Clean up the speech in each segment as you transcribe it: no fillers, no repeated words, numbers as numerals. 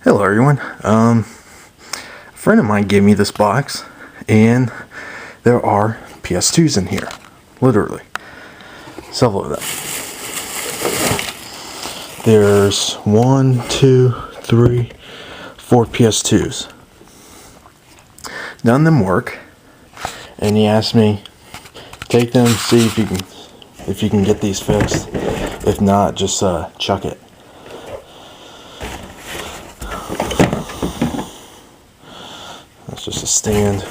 Hello everyone. A friend of mine gave me this box and there are PS2s in here. Literally. Several of them. There's 1, 2, 3, 4 PS2s. None of them work. And he asked me, take them, see if you can get these fixed. If not, just chuck it. That's just a stand.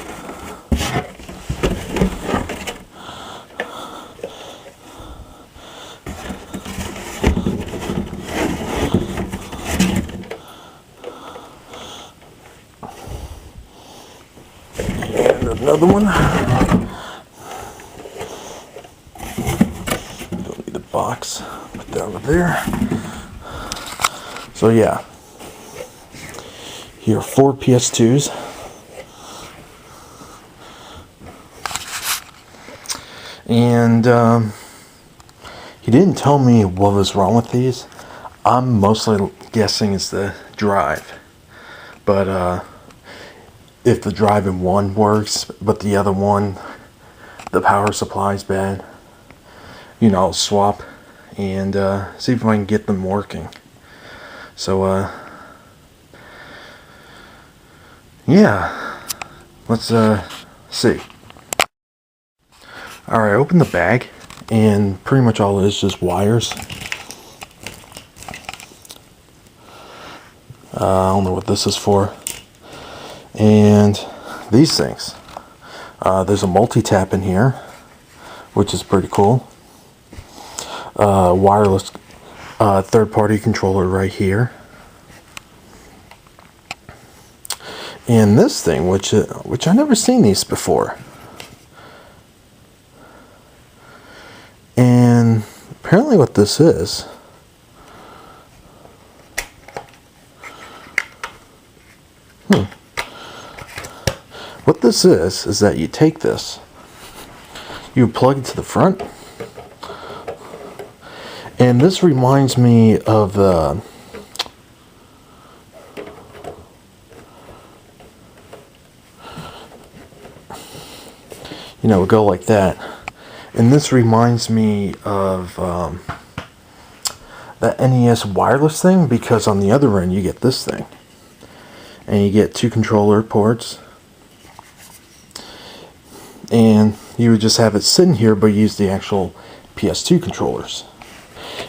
And another one. Don't need the box. Put that over there. So yeah. Here are 4 PS2s. And he didn't tell me what was wrong with these. I'm mostly guessing it's the drive. But if the drive in one works, but the other one, the power supply's bad, you know, I'll swap and see if I can get them working. So yeah, let's see. Alright, I opened the bag, and pretty much all it is just wires. I don't know what this is for. And these things. There's a multi-tap in here, which is pretty cool. Wireless third-party controller right here. And this thing, which I've never seen these before. And apparently what this is, what this is that you take this, you plug it to the front, and this reminds me of the you know, go like that. And this reminds me of that NES wireless thing, because on the other end you get this thing. And you get 2 controller ports. And you would just have it sitting here, but use the actual PS2 controllers.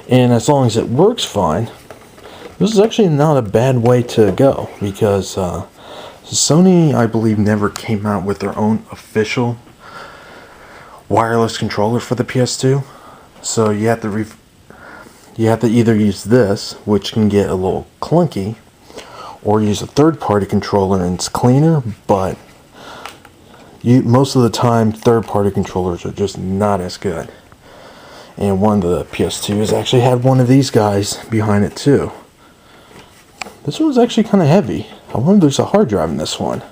And as long as it works fine, this is actually not a bad way to go, because Sony, I believe, never came out with their own official wireless controller for the PS2, so you have to either use this, which can get a little clunky, or use a third-party controller, and it's cleaner. But most of the time, third-party controllers are just not as good. And one of the PS2s actually had one of these guys behind it too. This one's actually kind of heavy. I wonder if there's a hard drive in this one.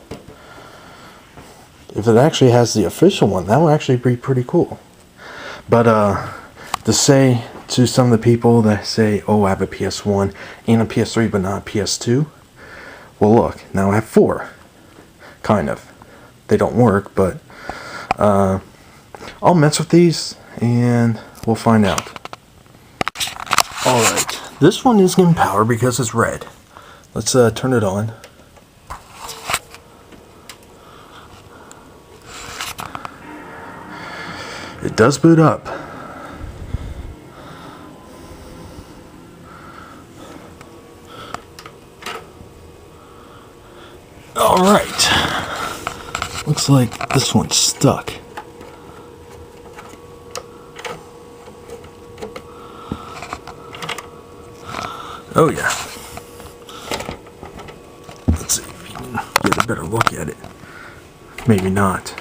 If it actually has the official one, that would actually be pretty cool. But to say to some of the people that say, oh, I have a PS1 and a PS3 but not a PS2, well, look, now I have 4. Kind of. They don't work, but I'll mess with these and we'll find out. Alright, this one is getting power because it's red. Let's turn it on. It does boot up. Alright. Looks like this one's stuck. Oh yeah. Let's see if you can get a better look at it. Maybe not.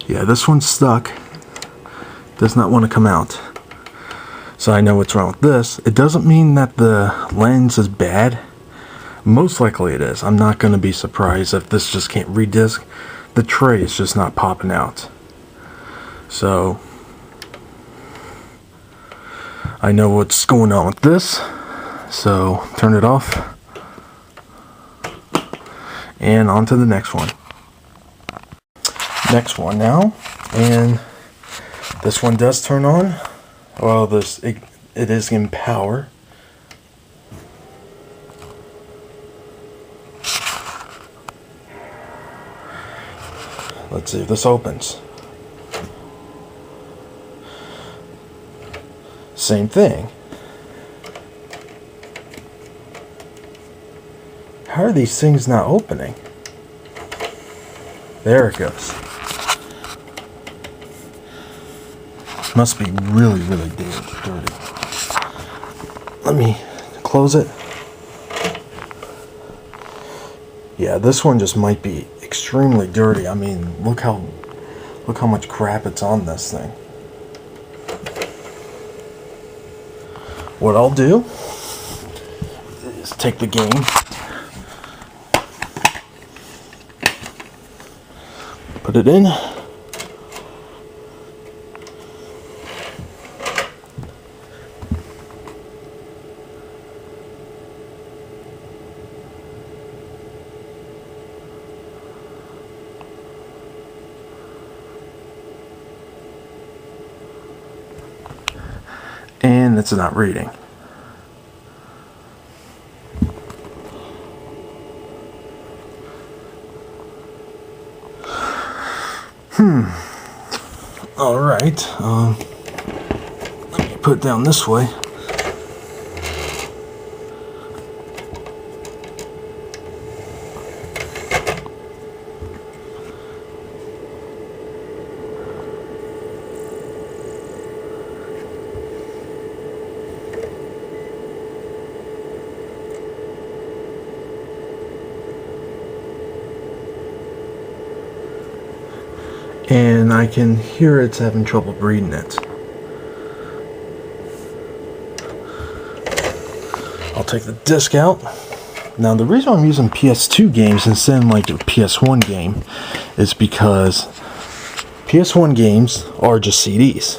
Yeah, this one's stuck. Does not want to come out. So I know what's wrong with this. It doesn't mean that the lens is bad. Most likely it is. I'm not going to be surprised if this just can't redisc. The tray is just not popping out. So I know what's going on with this, so turn it off. And on to the next one. Next one now, and this one does turn on. Well, it is in power. Let's see if this opens. Same thing. How are these things not opening? There it goes. Must be really, really dirty. Let me close it. Yeah, this one just might be extremely dirty. I mean, look how much crap it's on this thing. What I'll do is take the game, put it in, and it's not reading. Alright, let me put it down this way. And I can hear it's having trouble reading it. I'll take the disc out. Now the reason I'm using PS2 games instead of like a PS1 game is because PS1 games are just CDs.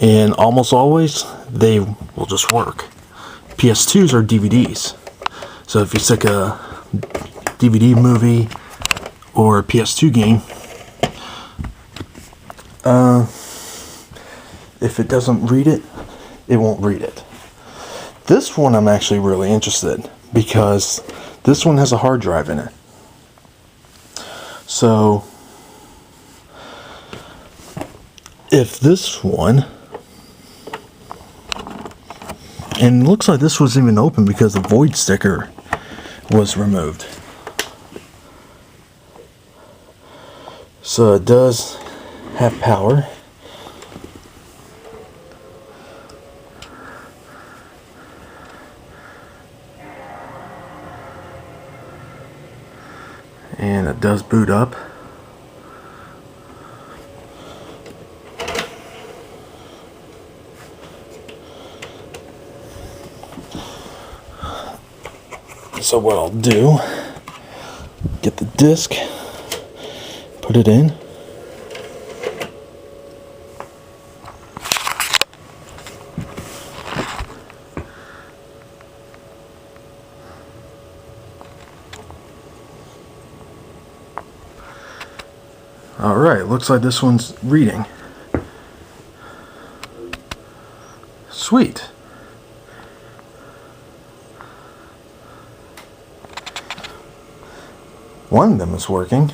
And almost always they will just work. PS2s are DVDs. So if you stick a DVD movie or a PS2 game, if it doesn't read it, it won't read it. This one I'm actually really interested because this one has a hard drive in it. So if this one, and it looks like this was even open because the void sticker was removed. So it does have power. And it does boot up. So what I'll do, get the disc, put it in. Alright, looks like this one's reading. Sweet. One of them is working.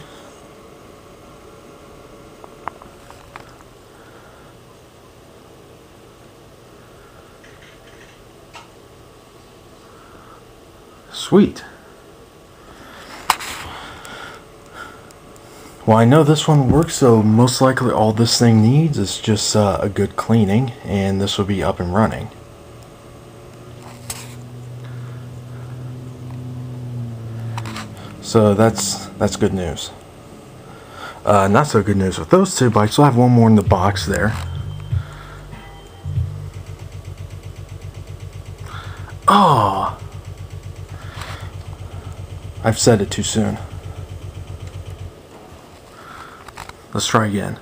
Sweet. Well, I know this one works, so most likely all this thing needs is just a good cleaning, and this will be up and running. So that's good news. Not so good news with those two, but I still have one more in the box there. Oh! I've said it too soon. Let's try again.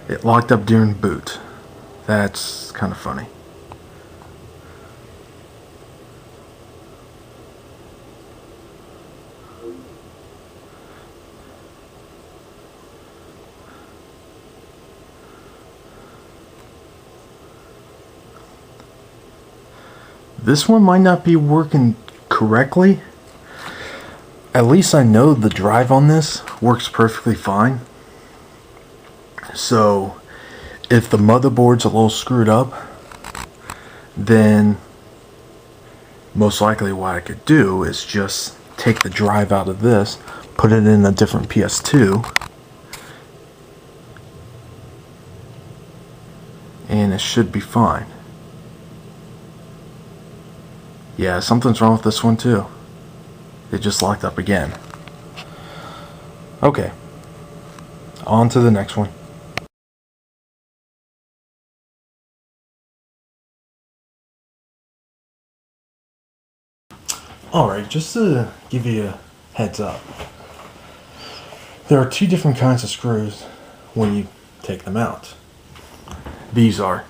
It locked up during boot. That's kind of funny. This one might not be working correctly. At least I know the drive on this works perfectly fine. So if the motherboard's a little screwed up, then most likely what I could do is just take the drive out of this, put it in a different PS2, and it should be fine. Yeah, something's wrong with this one too. It just locked up again. Okay, on to the next one. Alright, just to give you a heads up, there are two different kinds of screws when you take them out. These are,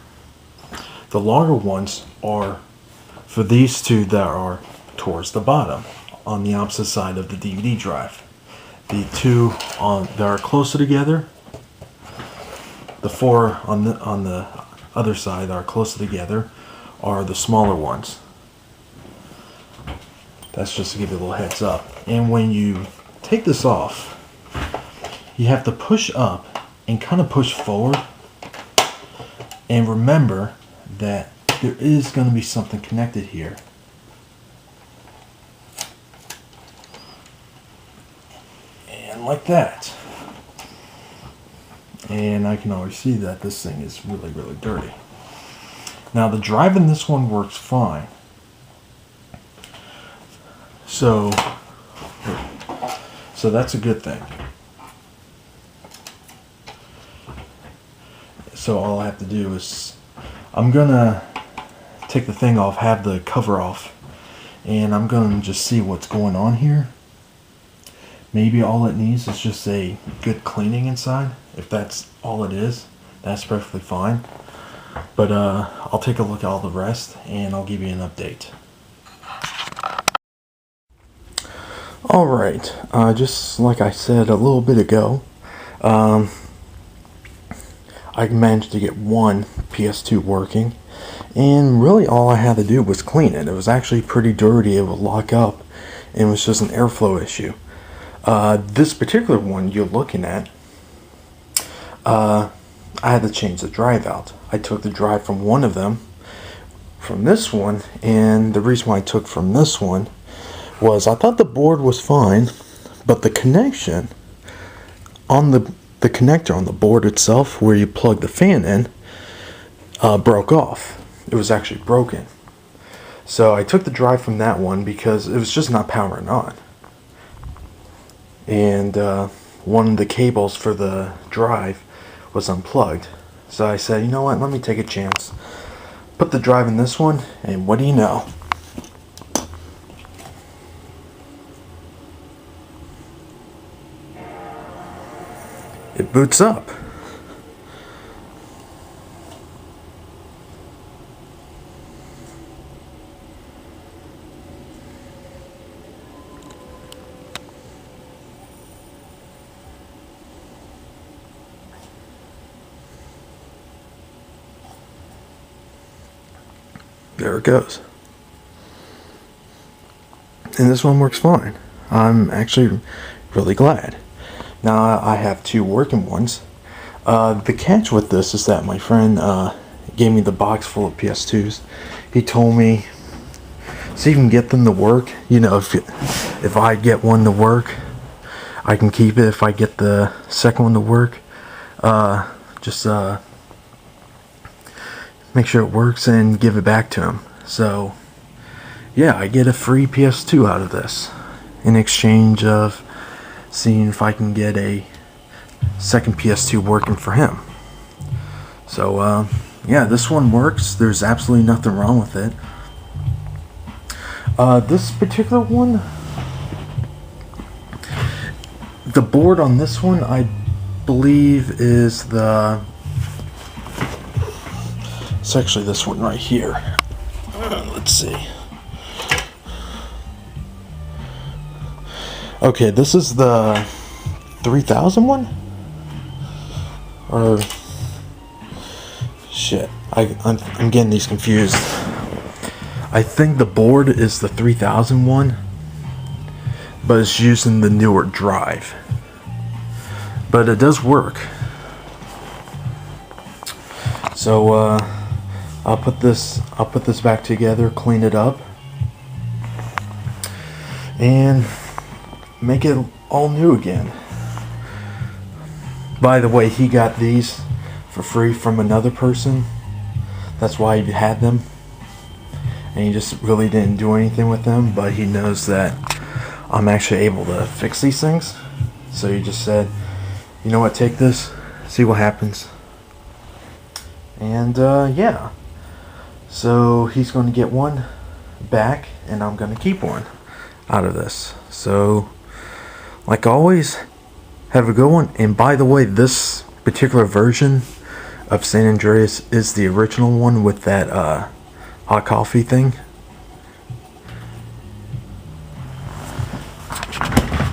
the longer ones are for these two that are towards the bottom on the opposite side of the DVD drive. The two that are closer together, the four on the other side that are closer together, are the smaller ones. That's just to give you a little heads up. And when you take this off, you have to push up and kind of push forward. And remember that there is going to be something connected here. And like that. And I can always see that this thing is really, really dirty. Now the drive in this one works fine. So that's a good thing. So all I have to do is, I'm gonna take the thing off, have the cover off, and I'm gonna just see what's going on here. Maybe all it needs is just a good cleaning inside. If that's all it is, that's perfectly fine. But I'll take a look at all the rest and I'll give you an update. Alright, just like I said a little bit ago, I managed to get one PS2 working, and really all I had to do was clean it. It was actually pretty dirty, it would lock up, and it was just an airflow issue. This particular one you're looking at, I had to change the drive out. I took the drive from one of them, from this one, and the reason why I took from this one was I thought the board was fine, but the connection on the connector on the board itself where you plug the fan in broke off. It was actually broken. So I took the drive from that one because it was just not powering on. And one of the cables for the drive was unplugged. So I said, you know what, let me take a chance. Put the drive in this one, and what do you know? It boots up. There it goes. And this one works fine. I'm actually really glad. Now I have two working ones. The catch with this is that my friend gave me the box full of PS2s. He told me, so you can get them to work. You know, if I get one to work, I can keep it. If I get the second one to work, just make sure it works and give it back to him. So yeah, I get a free PS2 out of this in exchange of seeing if I can get a second PS2 working for him. So yeah, this one works. There's absolutely nothing wrong with it. This particular one, the board on this one I believe is the It's actually this one right here. Let's see. Okay, this is the 3000 one? Or shit, I'm getting these confused. I think the board is the 3000 one, but it's using the newer drive. But it does work. So I'll put this back together, clean it up, and make it all new again. By the way, he got these for free from another person. That's why he had them. And he just really didn't do anything with them, but he knows that I'm actually able to fix these things. So he just said, you know what, take this, see what happens. And yeah. So he's going to get one back, and I'm going to keep one out of this. So, like always, have a good one. And by the way, this particular version of San Andreas is the original one with that hot coffee thing.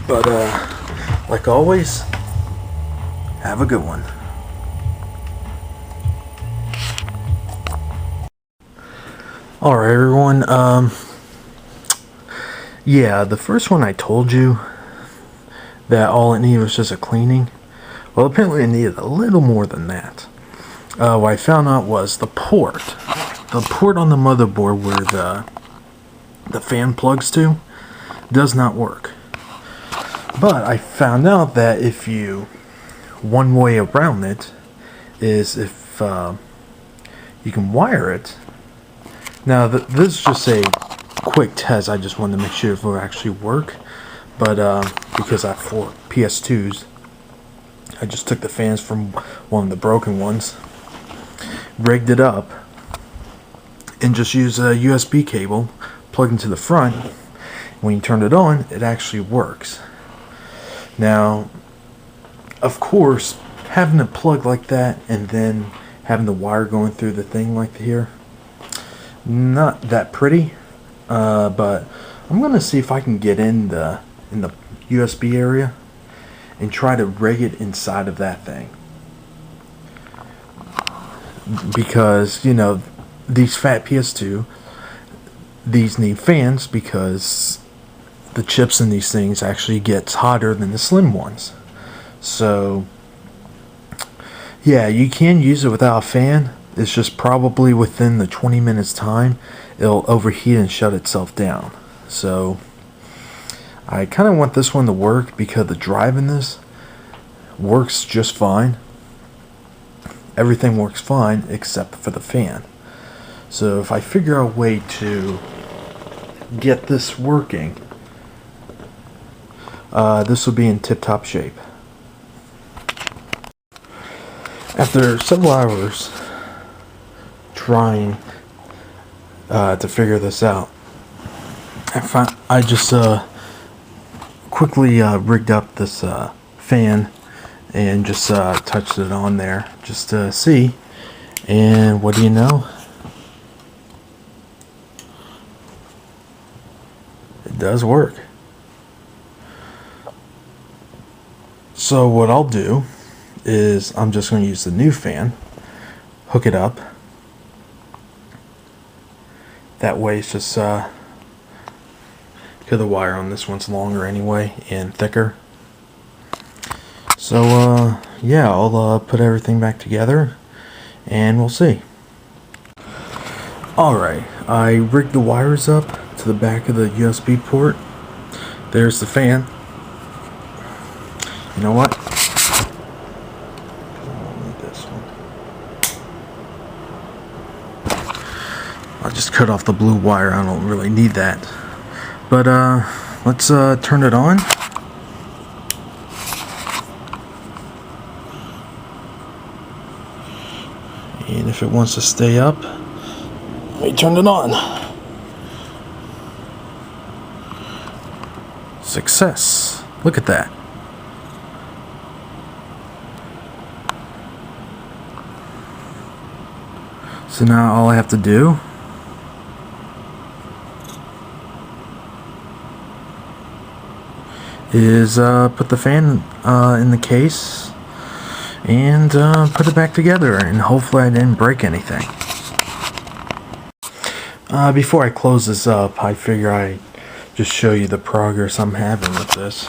But like always, have a good one. Alright everyone, yeah, the first one I told you that all it needed was just a cleaning. Well, apparently it needed a little more than that. What I found out was the port on the motherboard where the fan plugs to does not work. But I found out that if you, one way around it is if you can wire it. Now this is just a quick test. I just wanted to make sure it will actually work. But because I have 4 PS2s, I just took the fans from one of the broken ones, rigged it up, and just used a USB cable plugged into the front. When you turn it on, it actually works. Now, of course, having it plugged like that and then having the wire going through the thing like here, not that pretty. But I'm gonna see if I can get in the USB area and try to rig it inside of that thing, because you know these fat PS2, these need fans because the chips in these things actually gets hotter than the slim ones. So yeah, you can use it without a fan. It's just probably within the 20 minutes time it'll overheat and shut itself down. So I kind of want this one to work because the drive in this works just fine. Everything works fine except for the fan. So if I figure out a way to get this working, this will be in tip-top shape. After several hours trying to figure this out, I just quickly rigged up this fan and just touched it on there just to see, and what do you know, it does work. So what I'll do is I'm just going to use the new fan, hook it up. That way it's just because the wire on this one's longer anyway and thicker. So yeah, I'll put everything back together and we'll see. Alright, I rigged the wires up to the back of the USB port. There's the fan. You know what? I'll just cut off the blue wire. I don't really need that. But let's turn it on. And if it wants to stay up, let me turn it on. Success. Look at that. So now all I have to do is put the fan in the case and put it back together, and hopefully I didn't break anything. Before I close this up, I figure I just show you the progress I'm having with this.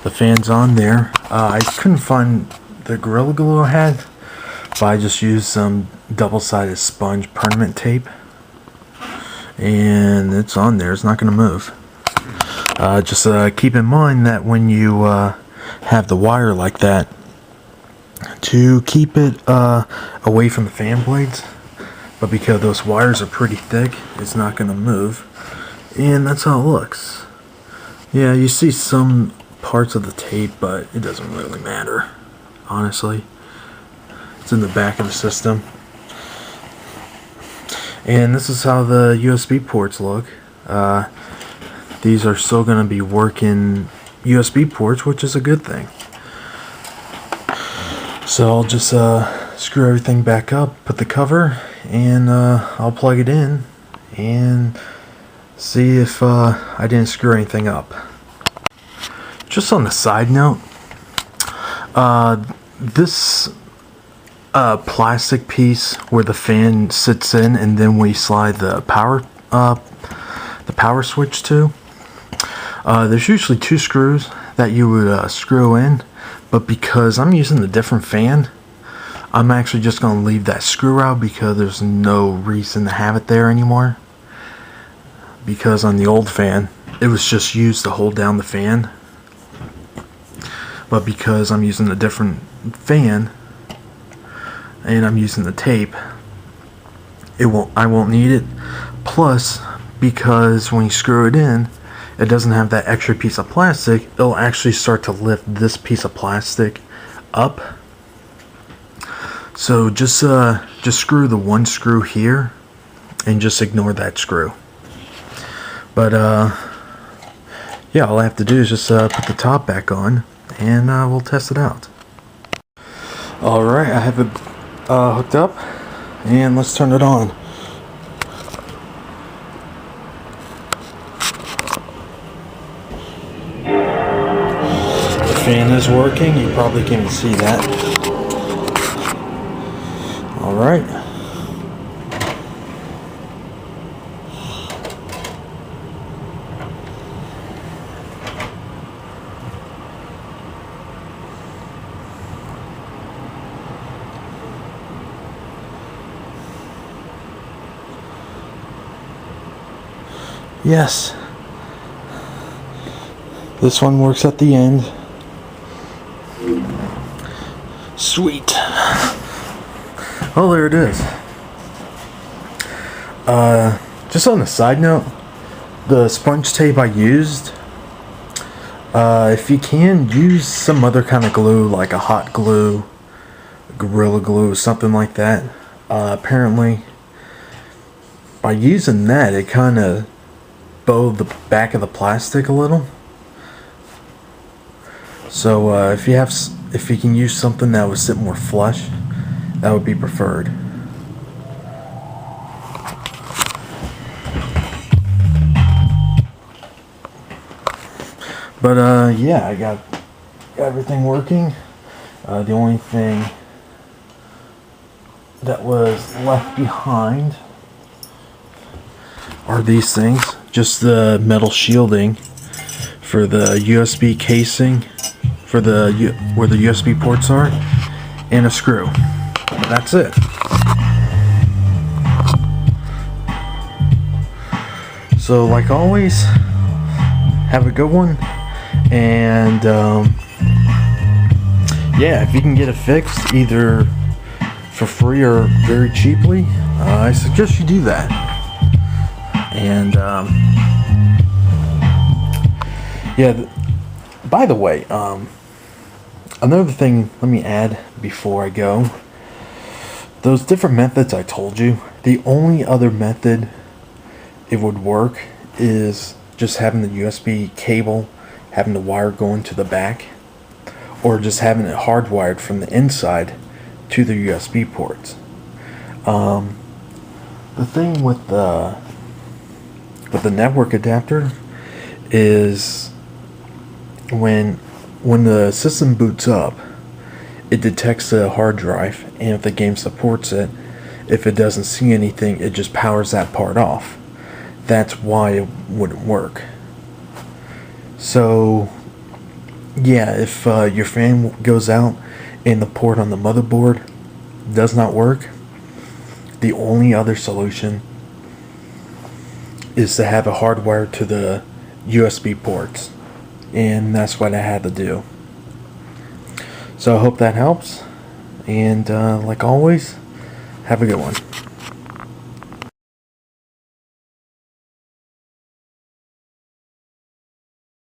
The fan's on there. I couldn't find the Gorilla Glue I had, but I just used some double-sided sponge permanent tape, and it's on there. It's not going to move. Just keep in mind that when you have the wire like that, to keep it away from the fan blades, but because those wires are pretty thick, it's not going to move. And that's how it looks. Yeah, you see some parts of the tape, but it doesn't really matter, honestly. It's in the back of the system. And this is how the USB ports look. These are still going to be working USB ports, which is a good thing. So I'll just screw everything back up, put the cover, and I'll plug it in and see if I didn't screw anything up. Just on the side note, this plastic piece where the fan sits in and then we slide the power switch to, there's usually 2 screws that you would screw in, but because I'm using a different fan, I'm actually just going to leave that screw out because there's no reason to have it there anymore. Because on the old fan, it was just used to hold down the fan. But because I'm using a different fan and I'm using the tape, I won't need it. Plus, because when you screw it in, it doesn't have that extra piece of plastic. It'll actually start to lift this piece of plastic up. So just screw the one screw here and just ignore that screw. But yeah, all I have to do is just put the top back on and we'll test it out. Alright, I have it hooked up and let's turn it on. The fan is working, you probably can see that. Alright. Yes. This one works at the end. Sweet. Oh, there it is. Just on a side note, the sponge tape I used, if you can, use some other kind of glue, like a hot glue, Gorilla Glue, something like that. Apparently, by using that, it kind of bowed the back of the plastic a little. So if you can use something that would sit more flush, that would be preferred. But yeah, I got everything working. The only thing that was left behind are these things, just the metal shielding for the USB casing for the where the USB ports are, and a screw. That's it. So like always, have a good one, and yeah, if you can get it fixed either for free or very cheaply, I suggest you do that. And yeah, by the way, another thing let me add before I go. Those different methods I told you, the only other method it would work is just having the USB cable, having the wire going to the back, or just having it hardwired from the inside to the USB ports. The thing with the network adapter is when the system boots up, it detects the hard drive, and if the game supports it, if it doesn't see anything, it just powers that part off. That's why it wouldn't work. So yeah, if your fan goes out and the port on the motherboard does not work, the only other solution is to have it hardwired to the USB ports, and that's what I had to do. So I hope that helps, and like always, have a good one.